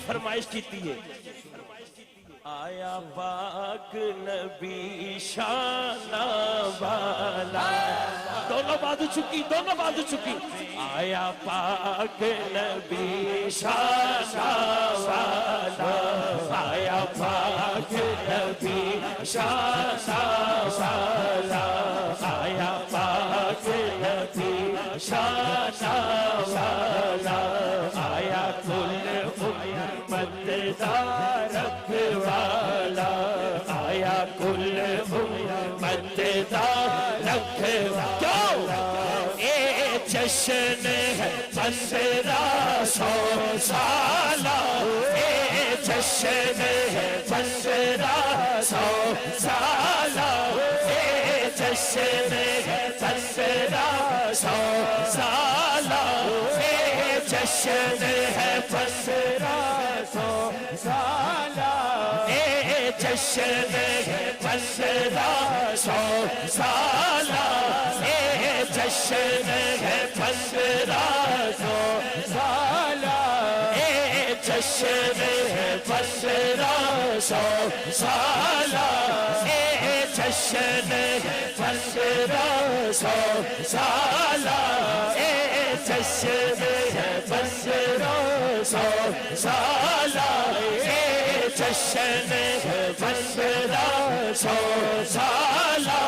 فرمائش کیتی ہے آیا پاک نبی شان والا دونوں بازو چکی آیا پاک نبی شان والا آیا پاک نبی شان والا آیا پاک نبی شان والا آیا کل امت دا رکھوالا آیا کل امت دا رکھوالا اے جشن ہے 1500 سالہ اے جشن ہے 1500 سالہ اے جشن ہے 1500 سالہ اے جشن ہے 1500 سالہ اے جشن ہے 1500 سالہ اے جشن ہے 1500 سالہ اے جشن ہے 1500 سالہ اے جشن ہے 1500 سالہ اے جشن ہے 1500 سالہ اے جشن ہے 1500 سالہ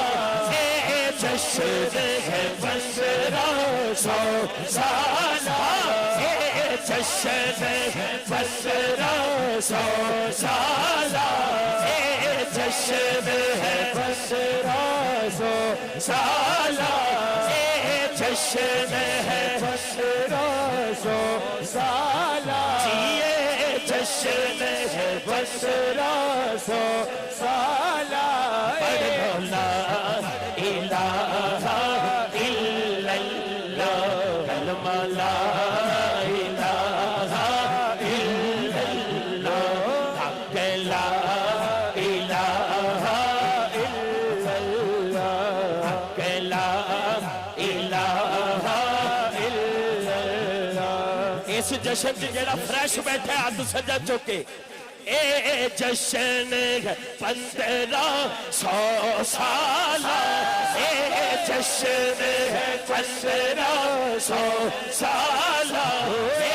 اے جشن ہے 1500 سالہ اے جشن ہے 1500 سالہ اے جشن ہے 1500 سالہ اے جشن ہے 1500 سالہ یہ جشن ہے 1500 سالہ پڑھو لا الہ الا اللہ کلمہ لا الہ الا اللہ حق لا الہ الا اللہ حق لا الہ الا اللہ اس جشن جڑا فریش بیٹھے ہاتھ سجا چکے اے جشن ہے 1500 سالہ اے جشن ہے 1500 سالہ اے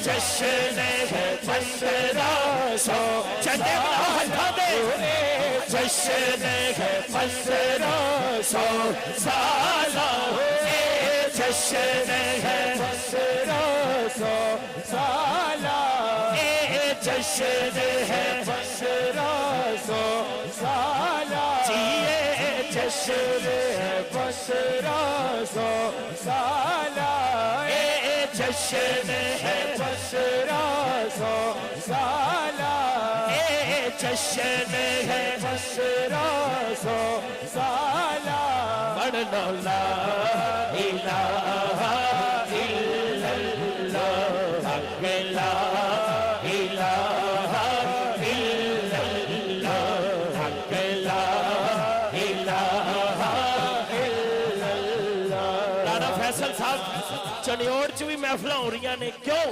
جشن ہے 1500 چندے ہٹھا دے اے جشن ہے 1500 سالہ اے جشن ہے 1500 سالہ اے جشن ہے 1500 سالہ یہ جشن ہے 1500 سالہ اے جشن ہے 1500 سالہ اے جشن ہے 1500 سالہ پڑھو لا الہ الا اللہ حق لا الہ الا اللہ حق لا الہ الا اللہ رانا فیصل صاحب چنیوڑ چوی محفلہ ہو رہی نے کیوں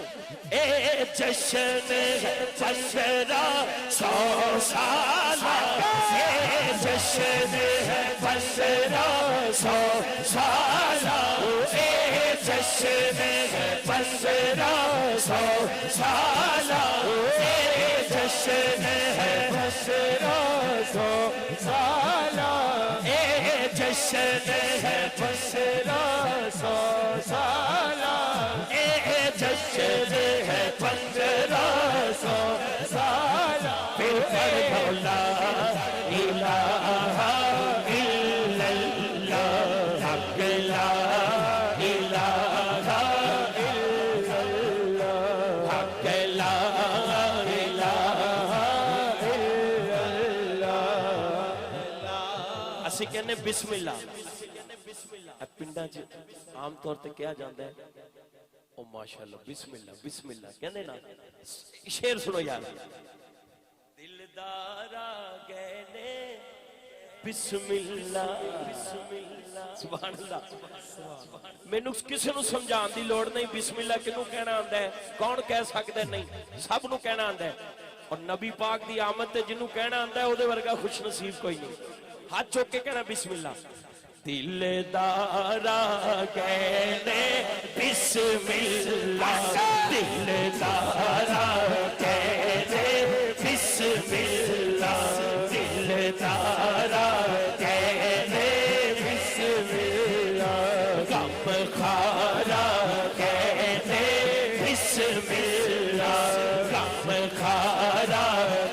اے جشن ہے 1500 سالہ اے جشن ہے 1500 سالہ اے جشن ہے 1500 سالہ اے جشن ہے 1500 سالہ اے جشن ہے 1500 سالہ اے جشن ہے 1500 سالہ پھر پڑھو لا الہ الا اللہ حق لا الہ الا اللہ حق لا الہ الا اللہ اسی کہنے بسم اللہ پنڈا جی عام طور تے کیا جاندہ ہے او ماشاءاللہ بسم اللہ کہنے نا شیر سنو یار دلدارا گہنے بسم اللہ سبحان اللہ مینوں کسی نوں سمجھان دی لوڑ نہیں بسم اللہ کنوں کہنا آندا ہے کون کہہ سکدا ہے نہیں سب نوں کہنا آندا ہے اور نبی پاک دی آمد تے جنوں کہنا آندا ہے او دے ورگا خوش نصیب کوئی نہیں ہاتھ چوک کے کہنا بسم اللہ دلدارا کہنے بسم اللہ دلدارا کہنے بسم اللہ دلدارا کہنے بسم اللہ غم خارا کہنے بسم اللہ غم خارا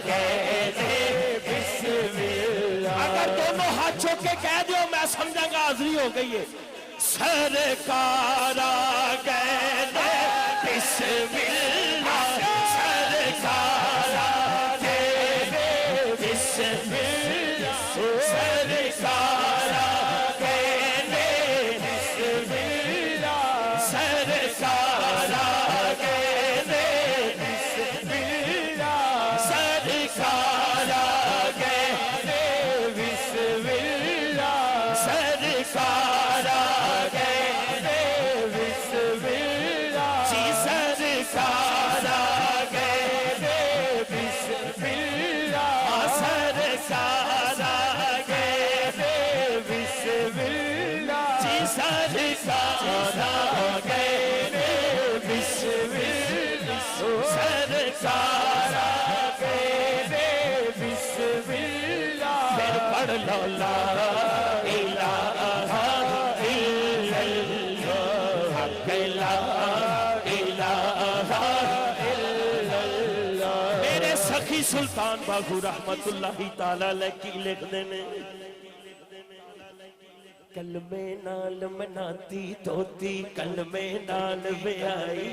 کہنے بسم اللہ اگر دونوں ہاتھ چوک کے کہہ دیو میں سمجھا گا حاضری ہو گئی ہے سرکارا کہنے بسم اللہ سرکارا کہنے بسم اللہ سرکارا کہنے بسم اللہ سرکارا کہنے بسم اللہ سرکارا کہنے بسم اللہ سرکارا کہنے بسم اللہ جی سرکارا کہنے بسم اللہ سرکارا کہنے بسم اللہ جی سرکارا کہنے بسم اللہ سرکارا کہنے بسم اللہ پھر پڑھ لو لا الہ الا اللہ حق لا الہ الا اللہ میرے سخی سلطان باہو رحمت اللہ تعالی علیہ کی لکھ دینے کلمے نال مناتی توتی کلمے نال بیائی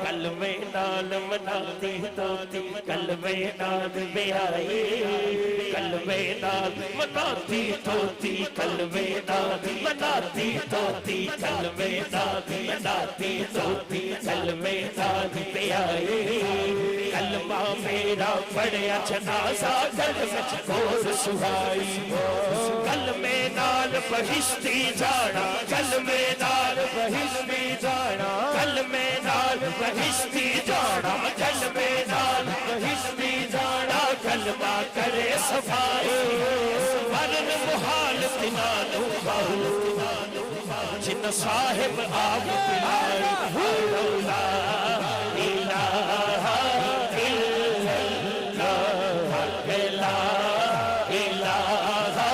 کلمے نال مناتی توتی کلمے نال بیائی کلمے نال مناتی توتی کلمے نال مناتی توتی کلمے نال مناتی توتی کلمے نال بیائی کلمہ میرا پڑھیا جنازہ کلمہ چکور سہائی کلمے نال بہشتی جانا کلمے نال بہشتی جانا کلمے نال بہشتی جانا کلمے نال بہشتی جانا کلمہ کرے صفائی ورن محال تنانو باہو جن صاحب آب پلائی لا الہ الا اللہ حق لا الہ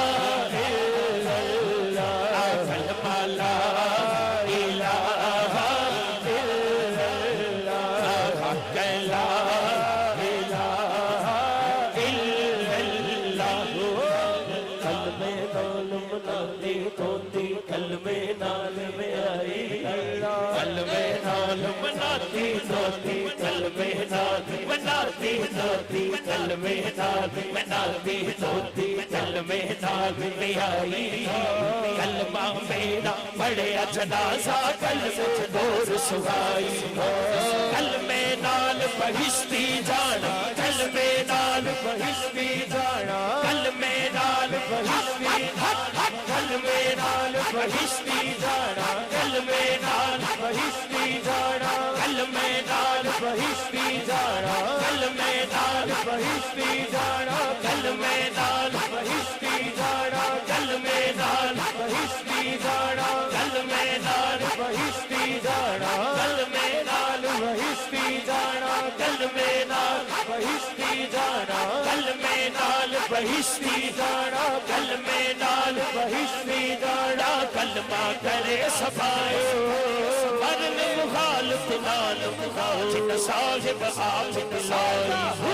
الا اللہ کلمہ لا الہ الا اللہ حق لا الہ الا اللہ کلمے نال مناتی توتی کلمے نال بیائی کلمے نال مناتی توتی کلمے نال مناتی توتی کلمے نال مناتی توتی کلمے نال بیائی کلمہ میرا پڑھیا جنازہ کلمہ چکور سہائی کلمے نال بہشتی جانا کلمے نال بہشتی جانا کلمے نال بہشتی کلمے نال بہشتی جانا کلمے نال بہشتی جانا کلمے نال بہشتی جانا کلمے نال بہشتی جانا کلمے نال بہشتی جانا کلمے نال بہشتی جانا کلمے نال بہشتی جانا کلمے نال بہشتی جانا کلمے نال بہشتی جانا کلمے نال بہشتی جانا کلمے نال بہشتی جانا کلمہ کرے صفائی ورن مخالف نال جن صاحب آپ پلائی